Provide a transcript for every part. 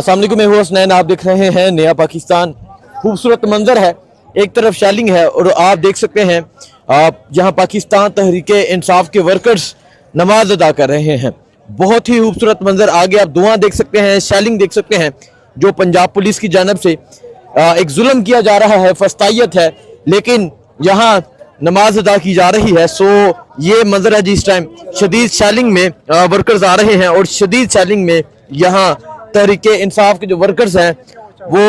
अस्सलाम वालेकुम, मैं हूं हसनैन। आप देख रहे हैं नया पाकिस्तान। खूबसूरत मंजर है, एक तरफ शैलिंग है और आप देख सकते हैं आप यहाँ पाकिस्तान तहरीक इंसाफ के वर्कर्स नमाज अदा कर रहे हैं। बहुत ही खूबसूरत मंजर। आगे आप धुआं देख सकते हैं, शैलिंग देख सकते हैं, जो पंजाब पुलिस की जानब से एक जुल्म किया जा रहा है, फस्तायत है, लेकिन यहाँ नमाज अदा की जा रही है। सो ये मंजर है जी। इस टाइम शदीद शैलिंग में वर्कर्स आ रहे हैं और शदीद शैलिंग में यहाँ तहरीक इंसाफ के जो वर्कर्स हैं वो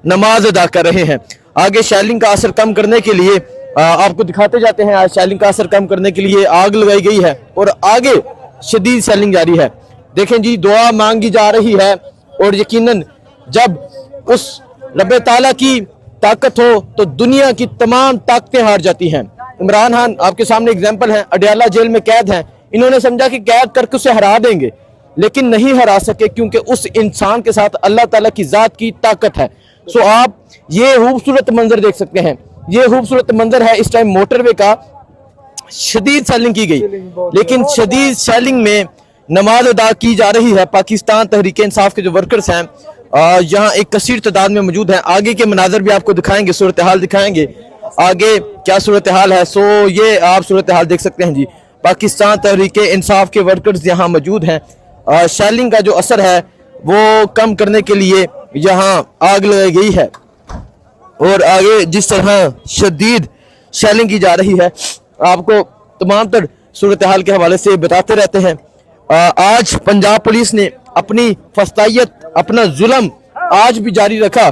नमाज अदा कर रहे हैं। आगे शैलिंग का असर कम करने के लिए आपको दिखाते जाते हैं। आज शैलिंग का असर कम करने के लिए आग लगाई गई है और आगे शदीद शैलिंग जारी है। देखें जी, दुआ मांगी जा रही है और यकीनन जब उस रब्बे ताला की ताकत हो तो दुनिया की तमाम ताकतें हार जाती हैं। इमरान खान आपके सामने एग्जाम्पल है, अडयाला जेल में कैद हैं। इन्होंने समझा कि कैद करके उसे हरा देंगे, लेकिन नहीं हरा सके, क्योंकि उस इंसान के साथ अल्लाह ताला की जात की ताकत है। सो आप ये खूबसूरत मंजर देख सकते हैं। ये खूबसूरत मंजर है इस टाइम मोटरवे का। शदीद सेलिंग की गई, लेकिन शदीद सेलिंग में नमाज अदा की जा रही है। पाकिस्तान तहरीक इंसाफ के जो वर्कर्स हैं यहाँ एक कसीर तादाद में मौजूद हैं। आगे के मनाजर भी आपको दिखाएंगे, सूरत हाल दिखाएंगे आगे क्या सूरत हाल है। सो ये आप सूरत हाल देख सकते हैं जी। पाकिस्तान तहरीक इंसाफ के वर्कर्स यहाँ मौजूद हैं। शैलिंग का जो असर है वो कम करने के लिए यहाँ आग लगाई गई है और आगे जिस तरह शदीद शैलिंग की जा रही है आपको तमाम तर सूरत हाल के हवाले से बताते रहते हैं। आज पंजाब पुलिस ने अपनी फस्तायत, अपना जुल्म आज भी जारी रखा।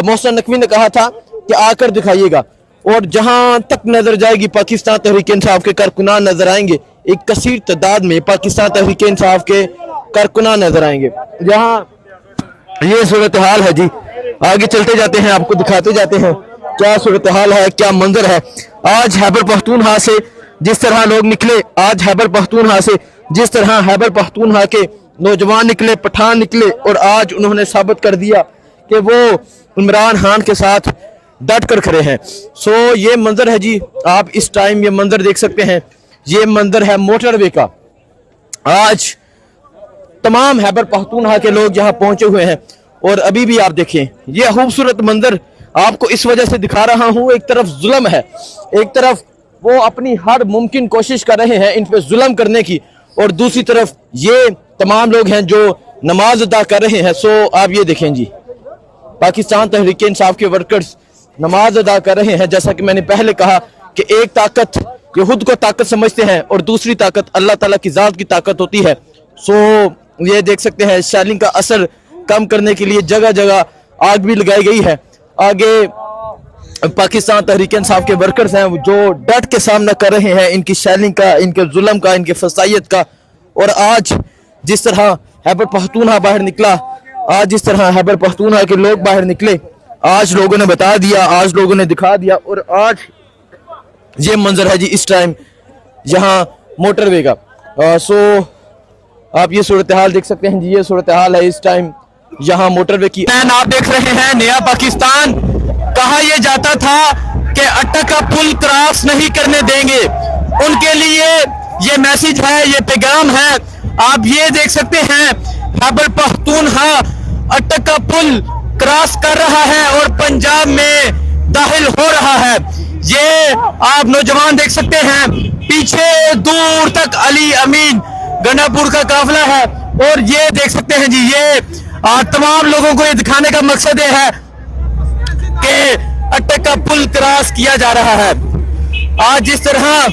मोहसिन नकवी ने कहा था कि आकर दिखाइएगा, और जहां तक नजर जाएगी पाकिस्तान तहरीक इंसाफ के कारकुनान नजर आएंगे। एक कसीर तादाद में पाकिस्तान तहरीक इंसाफ के कारकुनान नजर आएंगे। यहाँ ये सूरत हाल है जी। आगे चलते जाते हैं, आपको दिखाते जाते हैं क्या सूरत हाल है, क्या मंजर है। आज खैबर पख्तूनख्वा से जिस तरह लोग निकले, आज खैबर पख्तूनख्वा से जिस तरह खैबर पख्तूनख्वा के नौजवान निकले, पठान निकले, और आज उन्होंने साबित कर दिया कि वो इमरान खान के साथ डट कर खड़े हैं। सो ये मंजर है जी। आप इस टाइम ये मंजर देख सकते हैं। ये मंजर है मोटरवे का। आज तमाम खैबर पख्तूनख्वा के लोग यहाँ पहुंचे हुए हैं और अभी भी आप देखें ये खूबसूरत मंजर आपको इस वजह से दिखा रहा हूँ। एक तरफ जुल्म है, एक तरफ वो अपनी हर मुमकिन कोशिश कर रहे हैं इन पे जुल्म करने की, और दूसरी तरफ ये तमाम लोग हैं जो नमाज अदा कर रहे हैं। सो आप ये देखें जी, पाकिस्तान तहरीक इंसाफ के वर्कर्स नमाज अदा कर रहे हैं। जैसा कि मैंने पहले कहा कि एक ताकत ये खुद को ताकत समझते हैं और दूसरी ताकत अल्लाह ताला की जात की ताकत होती है। सो ये देख सकते हैं शैलिंग का असर कम करने के लिए जगह जगह आग भी लगाई गई है। आगे पाकिस्तान तहरीक इंसाफ के वर्कर्स हैं जो डट के सामना कर रहे हैं इनकी शैलिंग का, इनके जुल्म का, इनके फसायत का। और आज जिस तरह खैबर पख्तूनख्वा बाहर निकला, आज जिस तरह खैबर पख्तूनख्वा के लोग बाहर निकले, आज लोगों ने बता दिया, आज लोगों ने दिखा दिया। और आज ये मंजर है जी इस टाइम यहाँ मोटरवे का। सो आप ये सूरत हाल देख सकते हैं जी। ये सूरत हाल है इस टाइम यहाँ मोटरवे की। आप देख रहे हैं नया पाकिस्तान। कहा यह जाता था कि अटक का पुल क्रॉस नहीं करने देंगे, उनके लिए ये मैसेज है, ये पैगाम है। आप ये देख सकते हैं खैबर पख्तूनख्वा अटक का पुल क्रॉस कर रहा है और पंजाब में दाखिल हो रहा है। ये आप नौजवान देख सकते हैं, पीछे दूर तक अली अमीन गंडापुर का काफिला है। और ये देख सकते हैं जी, ये तमाम लोगों को ये दिखाने का मकसद ये है कि अटक का पुल क्रॉस किया जा रहा है। आज जिस तरह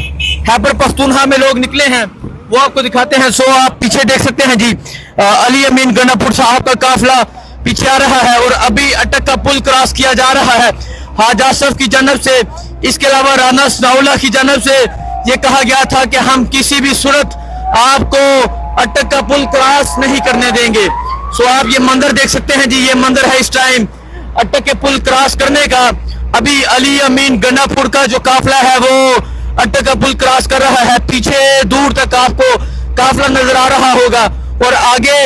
खैबर पख्तूनख्वा में लोग निकले हैं वो आपको दिखाते हैं। सो आप पीछे देख सकते हैं जी, अली अमीन गंडापुर साहब का काफिला पीछे आ रहा है और अभी अटक का पुल क्रॉस किया जा रहा है हाज आसफ की जानब से। इसके अलावा राना सनाउल्लाह की जानब से ये कहा गया था कि हम किसी भी सूरत आपको अटक का पुल क्रॉस नहीं करने देंगे। सो आप ये मंजर देख सकते हैं जी। ये मंजर है इस टाइम अटक के पुल क्रॉस करने का। अभी अली अमीन गंडापुर का जो काफिला है वो अटक का पुल क्रॉस कर रहा है। पीछे दूर तक आपको काफिला नजर आ रहा होगा और आगे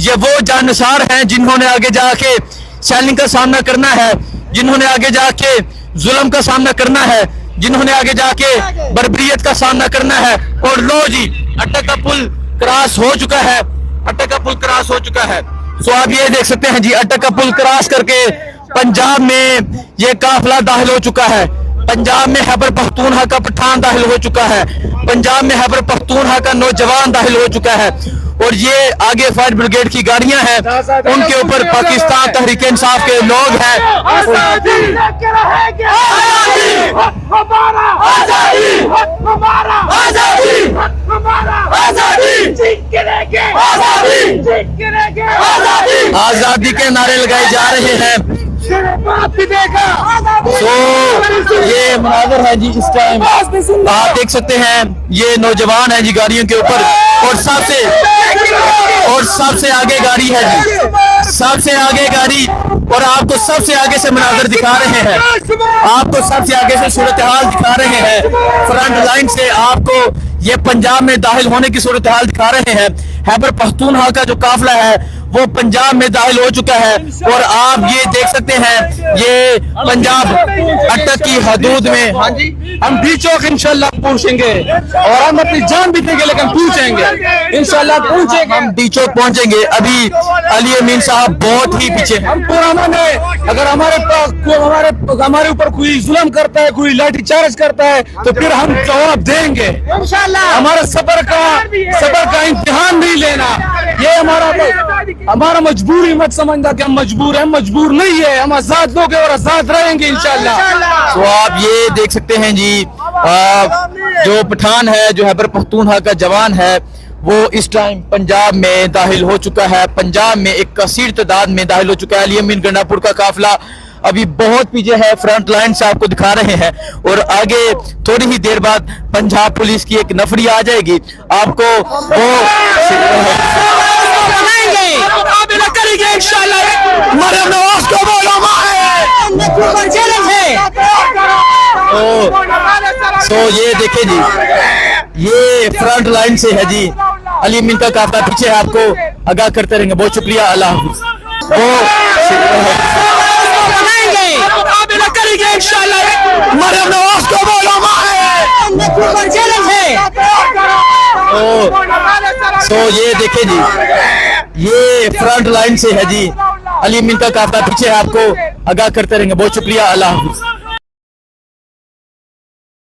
ये वो जानसार हैं जिन्होंने आगे जाके शैलिंग का सामना करना है, जिन्होंने आगे जाके जुल्म का सामना करना है, जिन्होंने आगे जाके बर्बरियत का सामना करना है। और लो जी, अटक का पुल क्रॉस हो चुका है, अटक का पुल क्रॉस हो चुका है। तो आप ये देख सकते हैं जी, अटक का पुल क्रॉस करके पंजाब में ये काफिला दाखिल हो चुका है। पंजाब में खैबर पख्तूनख्वा का पठान दाखिल हो चुका है। पंजाब में खैबर पख्तूनख्वा का नौजवान दाखिल हो चुका है। और ये आगे फायर ब्रिगेड की गाड़ियां हैं, उनके ऊपर पाकिस्तान तहरीक इंसाफ के लोग हैं। आजादी के नारे लगाए जा रहे हैं। तो ये मुनाज़र है जी, इस टाइम आप देख सकते हैं ये नौजवान है जी गाड़ियों के ऊपर, और सबसे आगे गाड़ी है जी, सबसे आगे गाड़ी, और आपको सबसे आगे से मुनाज़र दिखा रहे हैं, आपको सबसे आगे से सूरत हाल दिखा रहे हैं। फ्रंट लाइन से आपको ये पंजाब में दाखिल होने की सूरत हाल दिखा रहे हैं। खैबर पख्तूनख्वा का जो काफिला है वो पंजाब में दाखिल हो चुका है। और आप ये देख सकते हैं ये पंजाब अटक की हदूद में, हाँ जी, हम डी चौक इंशाल्लाह पहुंचेंगे और हम अपनी जान भी देंगे, लेकिन पहुंचेंगे इंशाल्लाह, पहुंचेंगे, हम डी चौक पहुंचेंगे। अभी अली अमीन साहब बहुत ही पीछे। हम पुराना में अगर हमारे ऊपर कोई जुल्म करता है, कोई लाठी चार्ज करता है, तो फिर हम जवाब देंगे इंशाल्लाह। हमारा सबर का इम्तिहान नहीं लेना, ये हमारा मजबूरी मत समझना कि हम मजबूर हैं, मजबूर नहीं है, हम आजाद लोग हैं और आजाद रहेंगे इंशाल्लाह। तो आप ये देख सकते हैं जी, जो पठान है, जो खैबर पख्तूनख्वा का जवान है, वो इस टाइम पंजाब में दाखिल हो चुका है। पंजाब में एक कसीर तादाद में दाखिल हो चुका है। अली अमीन गंडापुर का काफिला अभी बहुत पीछे है, फ्रंट लाइन से आपको दिखा रहे हैं। और आगे थोड़ी ही देर बाद पंजाब पुलिस की एक नफरी आ जाएगी, आपको वो करेंगे इंशाल्लाह। मरियम नवाज को बोलो तो ये देखे जी, ये फ्रंट लाइन से है जी, अली अमीन का काफिला पीछे है, आपको आगाह करते रहेंगे। बहुत शुक्रिया, अल्लाह हाफिज़। करेंगे इंशाल्लाह। मरियम नवाज को बोलो तो ये देखे जी, ये फ्रंट लाइन से है जी, अली अमीन का काफिला पीछे है, आपको आगाह करते रहेंगे। बहुत शुक्रिया, अल्लाह हाफिज़।